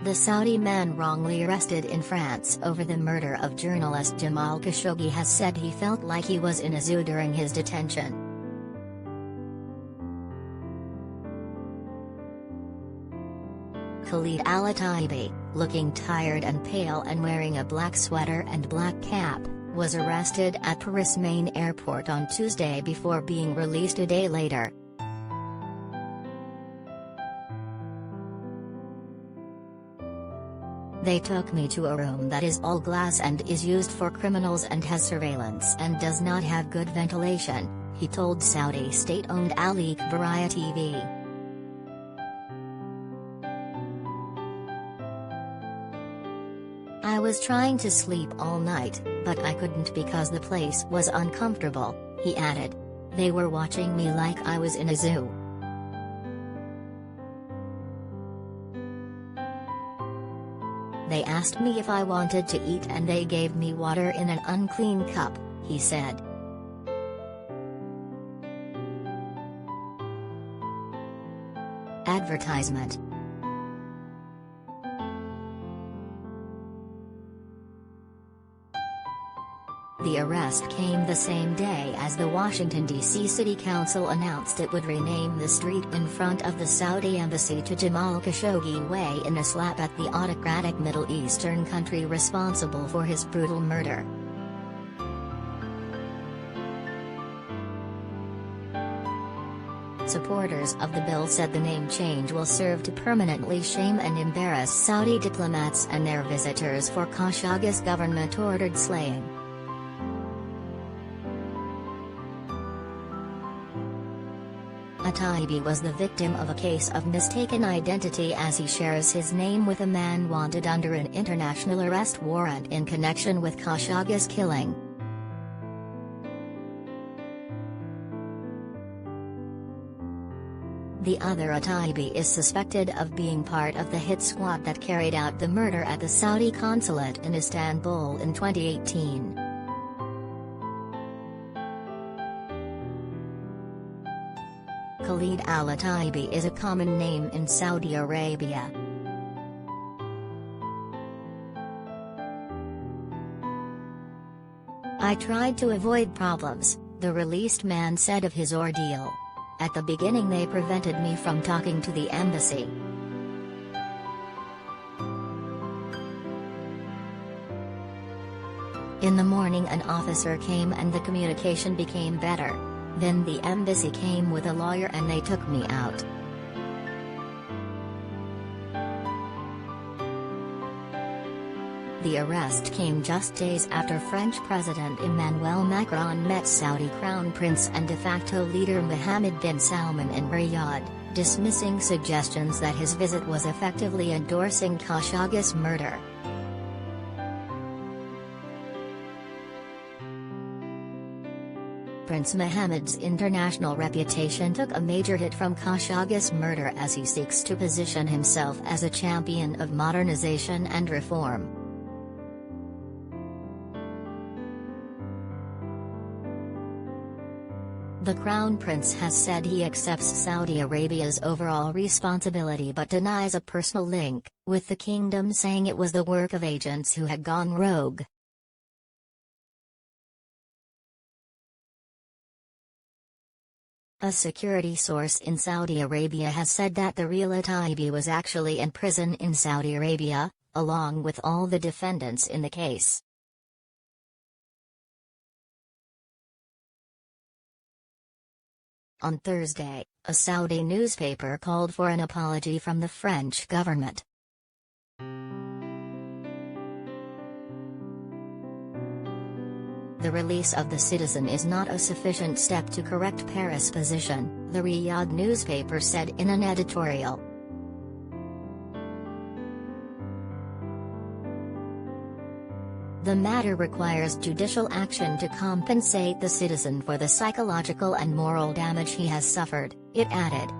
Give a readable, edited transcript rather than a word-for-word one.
The Saudi man wrongly arrested in France over the murder of journalist Jamal Khashoggi has said he felt like he was in a zoo during his detention. Khalid al-Otaibi, looking tired and pale and wearing a black sweater and black cap, was arrested at Paris main airport on Tuesday before being released a day later. "They took me to a room that is all glass and is used for criminals and has surveillance and does not have good ventilation," he told Saudi state-owned al-Otaibi TV. "I was trying to sleep all night, but I couldn't because the place was uncomfortable," he added. "They were watching me like I was in a zoo." "They asked me if I wanted to eat and they gave me water in an unclean cup," he said. Advertisement. The arrest came the same day as the Washington, D.C. City Council announced it would rename the street in front of the Saudi embassy to Jamal Khashoggi Way in a slap at the autocratic Middle Eastern country responsible for his brutal murder. Supporters of the bill said the name change will serve to permanently shame and embarrass Saudi diplomats and their visitors for Khashoggi's government-ordered slaying. Otaibi was the victim of a case of mistaken identity as he shares his name with a man wanted under an international arrest warrant in connection with Khashoggi's killing. The other Otaibi is suspected of being part of the hit squad that carried out the murder at the Saudi consulate in Istanbul in 2018. Khalid al-Otaibi is a common name in Saudi Arabia. "I tried to avoid problems," the released man said of his ordeal. "At the beginning they prevented me from talking to the embassy. In the morning an officer came and the communication became better. Then the embassy came with a lawyer and they took me out." The arrest came just days after French President Emmanuel Macron met Saudi Crown Prince and de facto leader Mohammed bin Salman in Riyadh, dismissing suggestions that his visit was effectively endorsing Khashoggi's murder. Prince Mohammed's international reputation took a major hit from Khashoggi's murder as he seeks to position himself as a champion of modernization and reform. The Crown Prince has said he accepts Saudi Arabia's overall responsibility but denies a personal link, with the kingdom saying it was the work of agents who had gone rogue. A security source in Saudi Arabia has said that the real Otaibi was actually in prison in Saudi Arabia, along with all the defendants in the case. On Thursday, a Saudi newspaper called for an apology from the French government. The release of the citizen is not a sufficient step to correct Paris' position, the Riyadh newspaper said in an editorial. The matter requires judicial action to compensate the citizen for the psychological and moral damage he has suffered, it added.